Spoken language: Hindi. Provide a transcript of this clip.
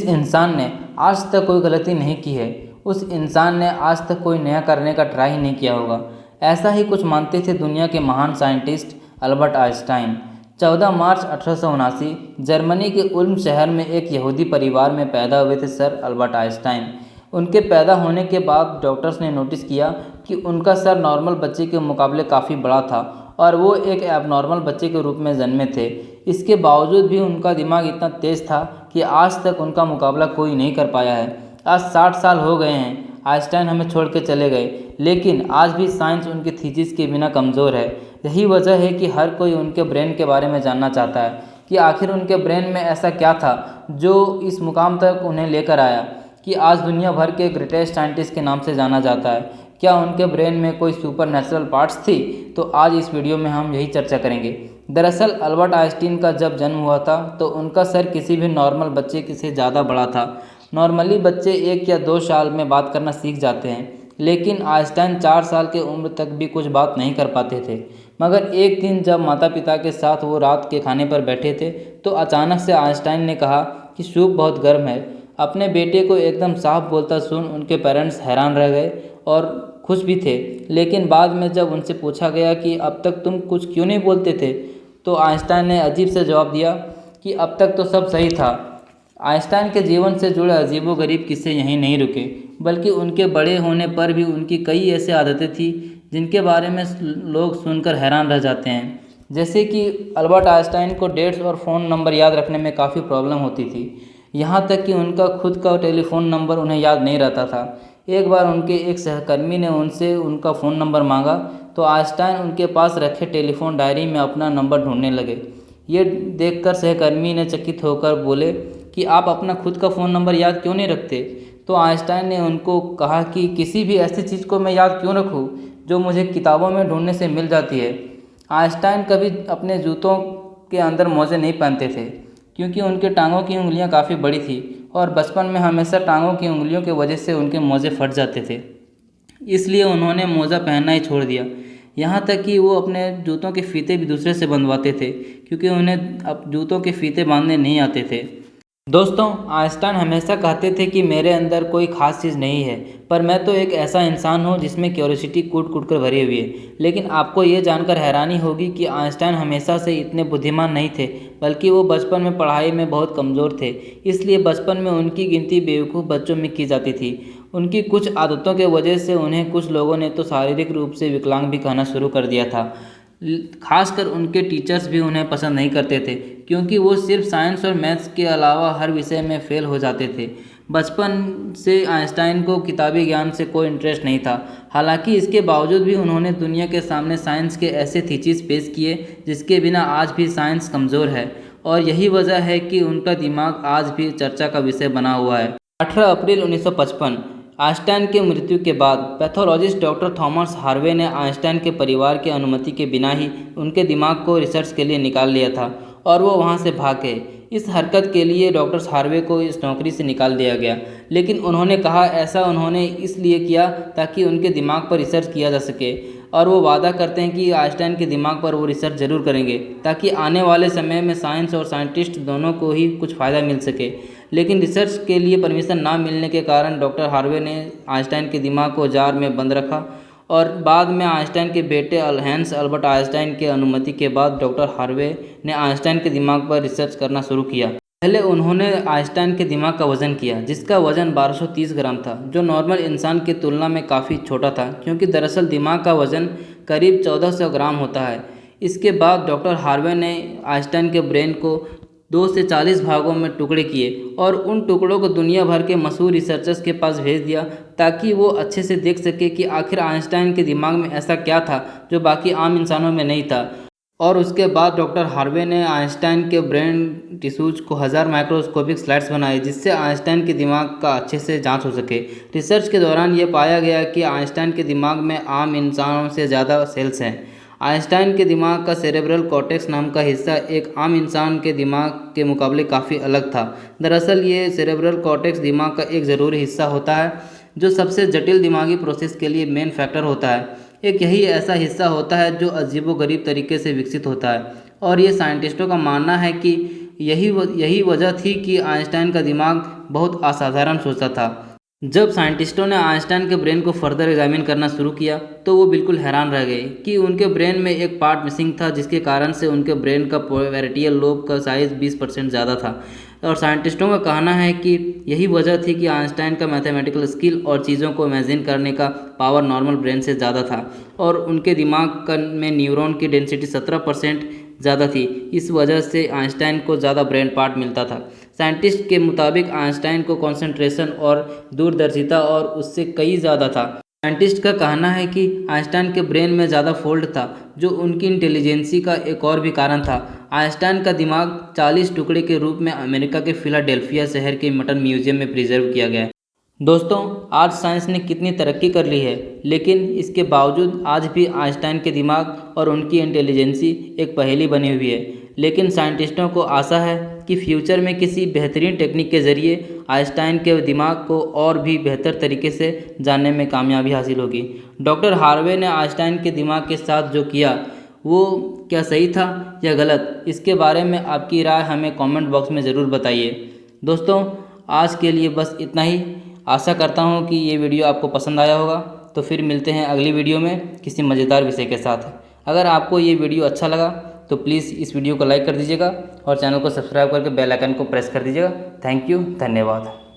इंसान ने आज तक कोई गलती नहीं की है, उस इंसान ने आज तक कोई नया करने का ट्राई ही नहीं किया होगा। ऐसा ही कुछ मानते थे दुनिया के महान साइंटिस्ट अल्बर्ट आइंस्टाइन। 14 मार्च 1879 जर्मनी के उल्म शहर में एक यहूदी परिवार में पैदा हुए थे सर अल्बर्ट आइंस्टाइन। उनके पैदा होने के बाद डॉक्टर्स ने नोटिस किया कि उनका सर नॉर्मल बच्चे के मुकाबले काफ़ी बड़ा था और वो एक एबनॉर्मल बच्चे के रूप में जन्मे थे। इसके बावजूद भी उनका दिमाग इतना तेज़ था कि आज तक उनका मुकाबला कोई नहीं कर पाया है। आज 60 साल हो गए हैं, आइंस्टाइन हमें छोड़ के चले गए, लेकिन आज भी साइंस उनके थीसिस के बिना कमज़ोर है। यही वजह है कि हर कोई उनके ब्रेन के बारे में जानना चाहता है कि आखिर उनके ब्रेन में ऐसा क्या था जो इस मुकाम तक उन्हें लेकर आया कि आज दुनिया भर के ग्रेटेस्ट साइंटिस्ट के नाम से जाना जाता है। क्या उनके ब्रेन में कोई सुपर नेचुरल पार्ट्स थी? तो आज इस वीडियो में हम यही चर्चा करेंगे। दरअसल अल्बर्ट आइंस्टीन का जब जन्म हुआ था तो उनका सर किसी भी नॉर्मल बच्चे से ज़्यादा बड़ा था। नॉर्मली बच्चे 1 या 2 साल में बात करना सीख जाते हैं, लेकिन आइंस्टाइन 4 साल की उम्र तक भी कुछ बात नहीं कर पाते थे। मगर एक दिन जब माता पिता के साथ वो रात के खाने पर बैठे थे तो अचानक से आइंस्टाइन ने कहा कि सूप बहुत गर्म है। अपने बेटे को एकदम साफ बोलता सुन उनके पेरेंट्स हैरान रह गए और खुश भी थे। लेकिन बाद में जब उनसे पूछा गया कि अब तक तुम कुछ क्यों नहीं बोलते थे, तो आइंस्टाइन ने अजीब से जवाब दिया कि अब तक तो सब सही था। आइंस्टाइन के जीवन से जुड़े अजीबोगरीब किस्से यहीं नहीं रुके, बल्कि उनके बड़े होने पर भी उनकी कई ऐसी आदतें थी जिनके बारे में लोग सुनकर हैरान रह जाते हैं। जैसे कि अल्बर्ट आइंस्टाइन को डेट्स और फ़ोन नंबर याद रखने में काफ़ी प्रॉब्लम होती थी, यहाँ तक कि उनका खुद का टेलीफोन नंबर उन्हें याद नहीं रहता था। एक बार उनके एक सहकर्मी ने उनसे उनका फ़ोन नंबर मांगा तो आइंस्टाइन उनके पास रखे टेलीफोन डायरी में अपना नंबर ढूंढने लगे। ये देखकर सहकर्मी ने चकित होकर बोले कि आप अपना खुद का फ़ोन नंबर याद क्यों नहीं रखते? तो आइंस्टाइन ने उनको कहा कि किसी भी ऐसी चीज़ को मैं याद क्यों रखूं जो मुझे किताबों में ढूंढने से मिल जाती है। आइंस्टाइन कभी अपने जूतों के अंदर मोजे नहीं पहनते थे क्योंकि उनके टांगों की उंगलियां काफ़ी बड़ी थी और बचपन में हमेशा टांगों की उंगलियों की वजह से उनके मोजे फट जाते थे। इसलिए उन्होंने मोजा पहनना ही छोड़ दिया। यहाँ तक कि वो अपने जूतों के फीते भी दूसरे से बंधवाते थे क्योंकि उन्हें अब जूतों के फीते बांधने नहीं आते थे। दोस्तों, आइंस्टाइन हमेशा कहते थे कि मेरे अंदर कोई ख़ास चीज़ नहीं है, पर मैं तो एक ऐसा इंसान हूँ जिसमें क्यूरियोसिटी कूट कूट कर भरी हुई है। लेकिन आपको ये जानकर हैरानी होगी कि आइंस्टाइन हमेशा से इतने बुद्धिमान नहीं थे, बल्कि वो बचपन में पढ़ाई में बहुत कमज़ोर थे। इसलिए बचपन में उनकी गिनती बेवकूफ़ बच्चों में की जाती थी। उनकी कुछ आदतों के वजह से उन्हें कुछ लोगों ने तो शारीरिक रूप से विकलांग भी कहना शुरू कर दिया था। खासकर उनके टीचर्स भी उन्हें पसंद नहीं करते थे क्योंकि वो सिर्फ साइंस और मैथ्स के अलावा हर विषय में फेल हो जाते थे। बचपन से आइंस्टाइन को किताबी ज्ञान से कोई इंटरेस्ट नहीं था। हालांकि इसके बावजूद भी उन्होंने दुनिया के सामने साइंस के ऐसे थीसिस पेश किए जिसके बिना आज भी साइंस कमज़ोर है, और यही वजह है कि उनका दिमाग आज भी चर्चा का विषय बना हुआ है। 18 अप्रैल 1955 आइंस्टाइन की मृत्यु के बाद पैथोलॉजिस्ट डॉक्टर थॉमस हार्वे ने आइंस्टाइन के परिवार की अनुमति के बिना ही उनके दिमाग को रिसर्च के लिए निकाल लिया था और वो वहाँ से भाग गए। इस हरकत के लिए डॉक्टर हार्वे को इस नौकरी से निकाल दिया गया, लेकिन उन्होंने कहा ऐसा उन्होंने इसलिए किया ताकि उनके दिमाग पर रिसर्च किया जा सके, और वो वादा करते हैं कि आइंस्टाइन के दिमाग पर वो रिसर्च ज़रूर करेंगे ताकि आने वाले समय में साइंस और साइंटिस्ट दोनों को ही कुछ फ़ायदा मिल सके। लेकिन रिसर्च के लिए परमिशन ना मिलने के कारण डॉक्टर हार्वे ने आइंस्टाइन के दिमाग को जार में बंद रखा, और बाद में आइंस्टाइन के बेटे हैंस अल्बर्ट आइंस्टाइन की अनुमति के बाद डॉक्टर हार्वे ने आइंस्टाइन के दिमाग पर रिसर्च करना शुरू किया। पहले उन्होंने आइंस्टाइन के दिमाग का वज़न किया जिसका वज़न 1230 ग्राम था, जो नॉर्मल इंसान की तुलना में काफ़ी छोटा था क्योंकि दरअसल दिमाग का वज़न करीब 1400 ग्राम होता है। इसके बाद डॉक्टर हार्वे ने आइंस्टाइन के ब्रेन को 2 से 40 भागों में टुकड़े किए और उन टुकड़ों को दुनिया भर के मशहूर रिसर्चर्स के पास भेज दिया ताकि वो अच्छे से देख सके कि आखिर आइंस्टाइन के दिमाग में ऐसा क्या था जो बाकी आम इंसानों में नहीं था। और उसके बाद डॉक्टर हार्वे ने आइंस्टाइन के ब्रेन टिश्यूज को 1000 माइक्रोस्कोपिक स्लाइड्स बनाए जिससे आइंस्टाइन के दिमाग का अच्छे से जांच हो सके। रिसर्च के दौरान ये पाया गया कि आइंस्टाइन के दिमाग में आम इंसानों से ज़्यादा सेल्स हैं। आइंस्टाइन के दिमाग का सेरेब्रल कॉर्टेक्स नाम का हिस्सा एक आम इंसान के दिमाग के मुकाबले काफ़ी अलग था। दरअसल ये सेरेब्रल कॉर्टेक्स दिमाग का एक ज़रूरी हिस्सा होता है जो सबसे जटिल दिमागी प्रोसेस के लिए मेन फैक्टर होता है। एक यही ऐसा हिस्सा होता है जो अजीबोगरीब तरीके से विकसित होता है, और ये साइंटिस्टों का मानना है कि यही वजह थी कि आइंस्टाइन का दिमाग बहुत असाधारण सोचता था। जब साइंटिस्टों ने आइंस्टाइन के ब्रेन को फर्दर एग्जामिन करना शुरू किया तो वो बिल्कुल हैरान रह गए कि उनके ब्रेन में एक पार्ट मिसिंग था, जिसके कारण से उनके ब्रेन का पैरिटल लोब का साइज़ 20% ज़्यादा था। और साइंटिस्टों का कहना है कि यही वजह थी कि आइंस्टाइन का मैथमेटिकल स्किल और चीज़ों को इमेजिन करने का पावर नॉर्मल ब्रेन से ज़्यादा था, और उनके दिमाग में न्यूरॉन की डेंसिटी 17% ज़्यादा थी। इस वजह से आइंस्टाइन को ज़्यादा ब्रेन पार्ट मिलता था। साइंटिस्ट के मुताबिक आइंस्टाइन को कंसंट्रेशन और दूरदर्शिता और उससे कई ज़्यादा था। साइंटिस्ट का कहना है कि आइंस्टाइन के ब्रेन में ज़्यादा फोल्ड था, जो उनकी इंटेलिजेंसी का एक और भी कारण था। आइंस्टाइन का दिमाग 40 टुकड़े के रूप में अमेरिका के फिलाडेल्फिया शहर के मटन म्यूजियम में प्रिजर्व किया गया है। दोस्तों, आज साइंस ने कितनी तरक्की कर ली है, लेकिन इसके बावजूद आज भी आइंस्टाइन के दिमाग और उनकी इंटेलिजेंसी एक पहेली बनी हुई है। लेकिन साइंटिस्टों को आशा है कि फ्यूचर में किसी बेहतरीन टेक्निक के ज़रिए आइंस्टाइन के दिमाग को और भी बेहतर तरीके से जानने में कामयाबी हासिल होगी। डॉक्टर हार्वे ने आइंस्टाइन के दिमाग के साथ जो किया वो क्या सही था या गलत, इसके बारे में आपकी राय हमें कमेंट बॉक्स में ज़रूर बताइए। दोस्तों, आज के लिए बस इतना ही। आशा करता हूँ कि ये वीडियो आपको पसंद आया होगा। तो फिर मिलते हैं अगली वीडियो में किसी मज़ेदार विषय के साथ। अगर आपको ये वीडियो अच्छा लगा तो प्लीज़ इस वीडियो को लाइक कर दीजिएगा और चैनल को सब्सक्राइब करके बेल आइकन को प्रेस कर दीजिएगा। थैंक यू, धन्यवाद।